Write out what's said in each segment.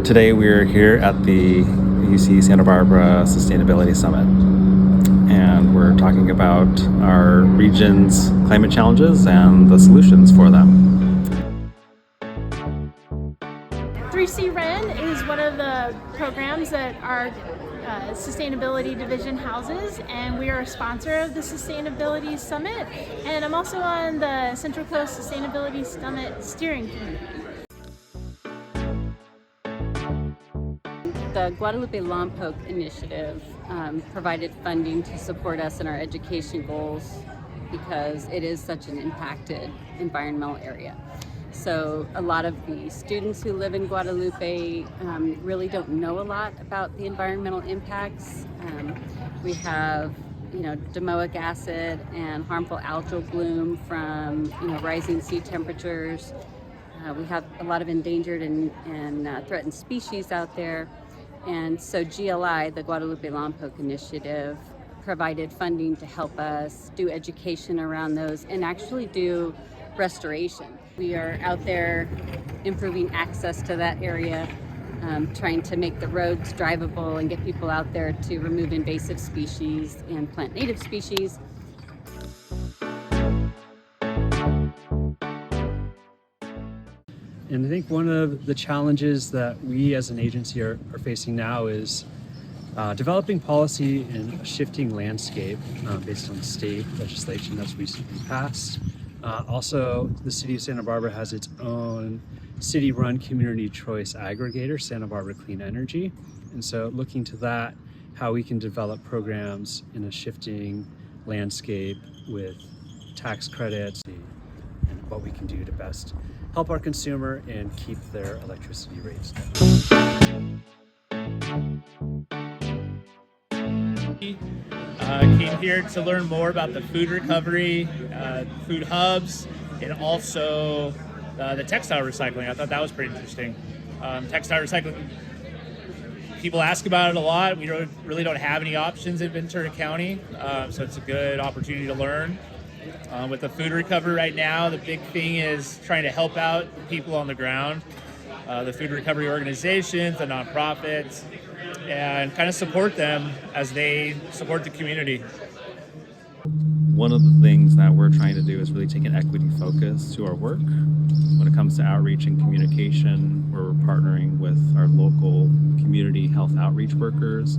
Today we're here at the UC Santa Barbara Sustainability Summit, and we're talking about our region's climate challenges and the solutions for them. 3C Ren is one of the programs that our Sustainability Division houses, and we are a sponsor of the Sustainability Summit, and I'm also on the Central Coast Sustainability Summit Steering Committee. The Guadalupe Lompoc Initiative provided funding to support us in our education goals because it is such an impacted environmental area. So a lot of the students who live in Guadalupe really don't know a lot about the environmental impacts. We have domoic acid and harmful algal bloom from rising sea temperatures. We have a lot of endangered and threatened species out there. And so GLI, the Guadalupe Lompoc Initiative, provided funding to help us do education around those and actually do restoration. We are out there improving access to that area, trying to make the roads drivable and get people out there to remove invasive species and plant native species. And I think one of the challenges that we as an agency are facing now is developing policy in a shifting landscape based on state legislation that's recently passed. Also, the city of Santa Barbara has its own city-run community choice aggregator, Santa Barbara Clean Energy. And so looking to that, how we can develop programs in a shifting landscape with tax credits and what we can do to best help our consumer and keep their electricity rates down. Came here to learn more about the food recovery, food hubs, and also the textile recycling. I thought that was pretty interesting. Textile recycling, people ask about it a lot. We really don't have any options in Ventura County, so it's a good opportunity to learn. With the food recovery right now, the big thing is trying to help out the people on the ground, the food recovery organizations, the nonprofits, and kind of support them as they support the community. One of the things that we're trying to do is really take an equity focus to our work. When it comes to outreach and communication, we're partnering with our local community health outreach workers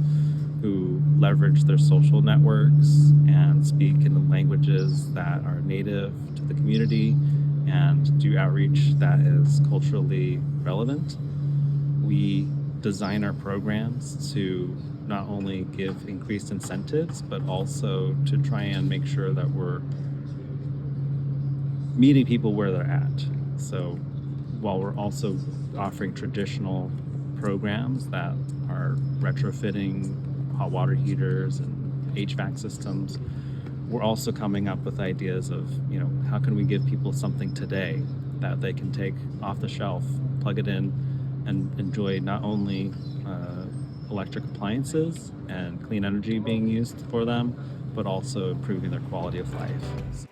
who leverage their social networks and speak in the languages that are native to the community and do outreach that is culturally relevant. We design our programs to not only give increased incentives, but also to try and make sure that we're meeting people where they're at. So while we're also offering traditional programs that are retrofitting hot water heaters and HVAC systems, we're also coming up with ideas of, how can we give people something today that they can take off the shelf, plug it in, and enjoy not only electric appliances and clean energy being used for them, but also improving their quality of life.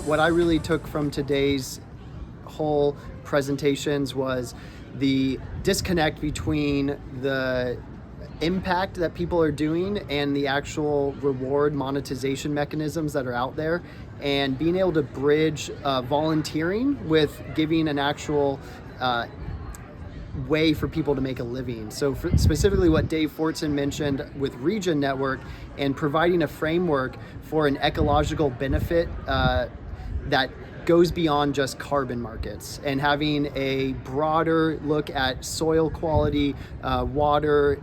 What I really took from today's whole presentations was the disconnect between the impact that people are doing and the actual reward monetization mechanisms that are out there, and being able to bridge volunteering with giving an actual way for people to make a living. So specifically what Dave Fortson mentioned with Region Network and providing a framework for an ecological benefit that goes beyond just carbon markets, and having a broader look at soil quality, water,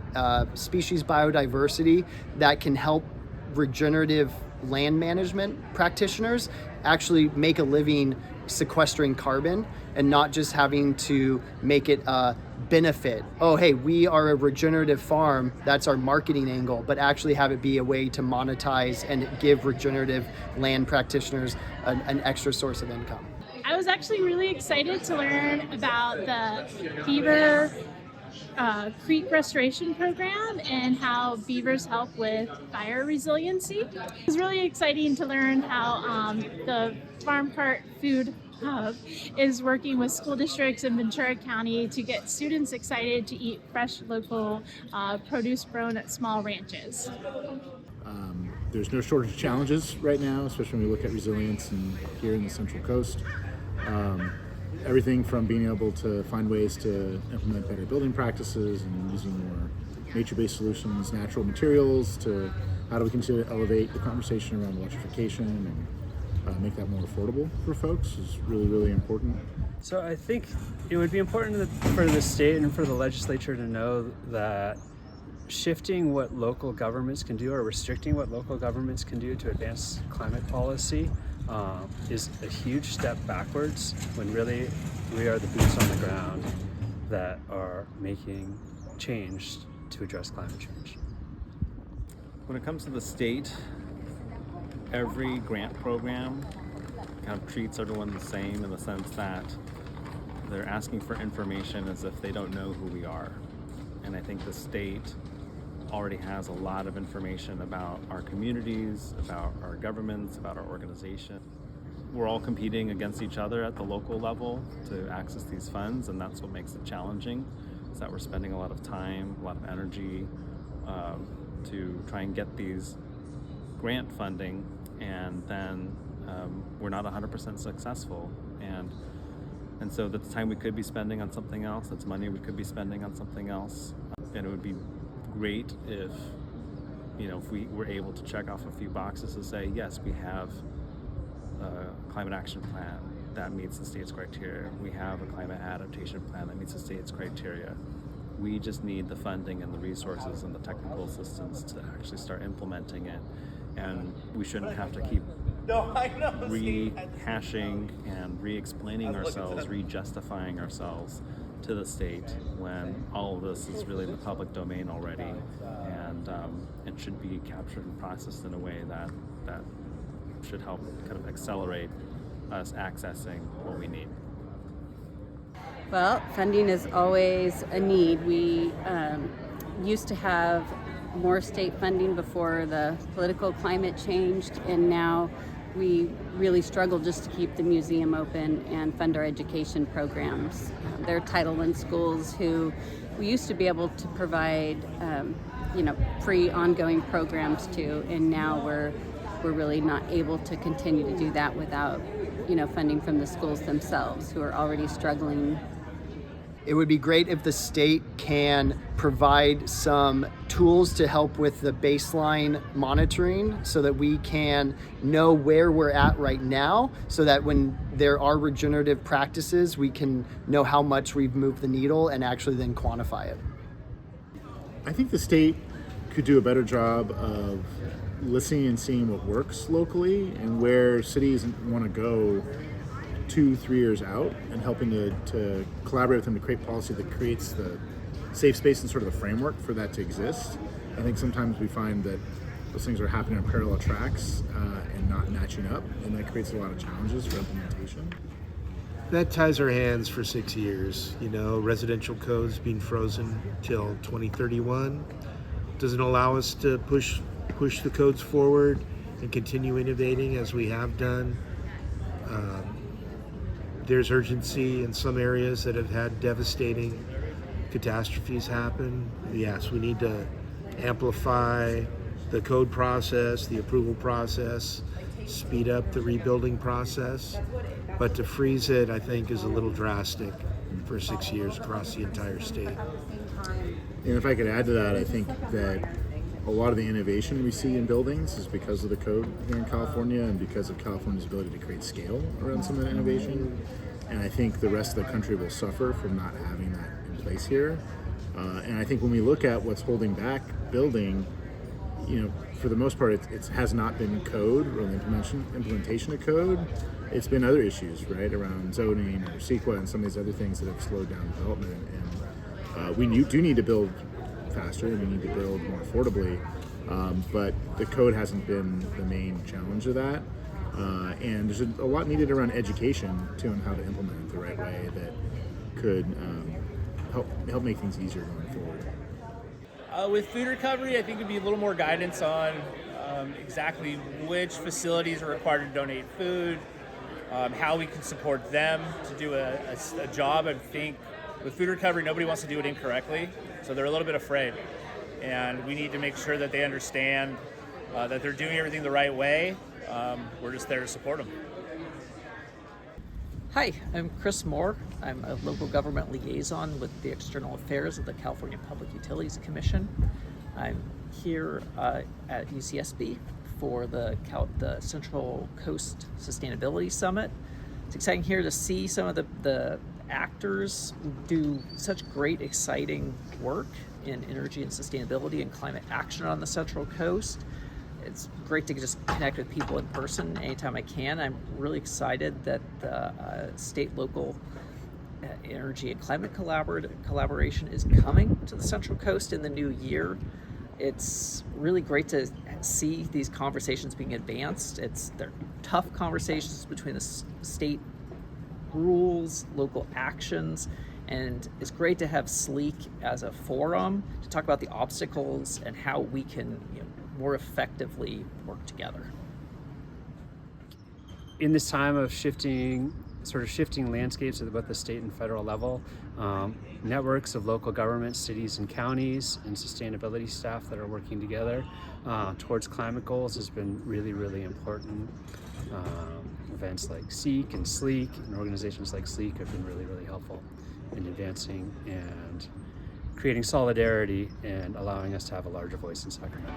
species biodiversity that can help regenerative land management practitioners actually make a living sequestering carbon and not just having to make it a benefit. Oh, hey, we are a regenerative farm, that's our marketing angle, but actually have it be a way to monetize and give regenerative land practitioners an extra source of income. I was actually really excited to learn about the beaver creek restoration program and how beavers help with fire resiliency. It was really exciting to learn how the Farm Cart Food Hub is working with school districts in Ventura County to get students excited to eat fresh local produce grown at small ranches. There's no shortage of challenges right now, especially when we look at resilience and here in the Central Coast. Everything from being able to find ways to implement better building practices and using more nature-based solutions, natural materials, to how do we continue to elevate the conversation around electrification and make that more affordable for folks is really, really important. So I think it would be important for the state and for the legislature to know that shifting what local governments can do or restricting what local governments can do to advance climate policy is a huge step backwards, when really we are the boots on the ground that are making change to address climate change. When it comes to the state, every grant program kind of treats everyone the same in the sense that they're asking for information as if they don't know who we are. And I think the state already has a lot of information about our communities, about our governments, about our organization. We're all competing against each other at the local level to access these funds, and that's what makes it challenging, is that we're spending a lot of time, a lot of energy to try and get these grant funding, and then we're not 100% successful. And so that's time we could be spending on something else, that's money we could be spending on something else, and it would be great if we were able to check off a few boxes to say, yes, we have a climate action plan that meets the state's criteria. We have a climate adaptation plan that meets the state's criteria. We just need the funding and the resources and the technical assistance to actually start implementing it. And we shouldn't have to keep rehashing and re-explaining ourselves, re-justifying ourselves to the state when all of this is really in the public domain already, and it should be captured and processed in a way that should help kind of accelerate us accessing what we need. Well, funding is always a need. We used to have more state funding before the political climate changed, and now we really struggle just to keep the museum open and fund our education programs. There are Title I schools who we used to be able to provide free ongoing programs to, and now we're really not able to continue to do that without funding from the schools themselves, who are already struggling. It would be great if the state can provide some tools to help with the baseline monitoring so that we can know where we're at right now, so that when there are regenerative practices, we can know how much we've moved the needle and actually then quantify it. I think the state could do a better job of listening and seeing what works locally and where cities want to go 2-3 years out, and helping to collaborate with them to create policy that creates the safe space and sort of the framework for that to exist. I think sometimes we find that those things are happening on parallel tracks and not matching up, and that creates a lot of challenges for implementation. That ties our hands for 6 years. Residential codes being frozen till 2031 doesn't allow us to push the codes forward and continue innovating as we have done. There's urgency in some areas that have had devastating catastrophes happen. Yes, we need to amplify the code process, the approval process, speed up the rebuilding process. But to freeze it, I think, is a little drastic for 6 years across the entire state. And if I could add to that, I think that a lot of the innovation we see in buildings is because of the code here in California and because of California's ability to create scale around some of that innovation. And I think the rest of the country will suffer from not having that in place here. And I think when we look at what's holding back building, for the most part, it has not been code or the implementation of code. It's been other issues, right, around zoning or CEQA and some of these other things that have slowed down development. And we do need to build faster, and we need to build more affordably, but the code hasn't been the main challenge of that. And there's a lot needed around education too, and how to implement it the right way that could help make things easier going forward. With food recovery, I think it'd be a little more guidance on exactly which facilities are required to donate food, how we can support them to do a job. I think with food recovery, nobody wants to do it incorrectly, so they're a little bit afraid. And we need to make sure that they understand that they're doing everything the right way. We're just there to support them. Hi, I'm Chris Moore. I'm a local government liaison with the External Affairs of the California Public Utilities Commission. I'm here at UCSB for the Central Coast Sustainability Summit. It's exciting here to see some of the actors do such great, exciting work in energy and sustainability and climate action on the Central Coast. It's great to just connect with people in person anytime I can. I'm really excited that the state local energy and climate collaboration is coming to the Central Coast in the new year. It's really great to see these conversations being advanced. They're tough conversations between the state rules, local actions, and it's great to have SLEEK as a forum to talk about the obstacles and how we can more effectively work together. In this time of shifting landscapes at both the state and federal level, networks of local governments, cities and counties, and sustainability staff that are working together towards climate goals has been really, really important. Events like SEEK and SLEEK and organizations like SLEEK have been really, really helpful in advancing and creating solidarity and allowing us to have a larger voice in Sacramento.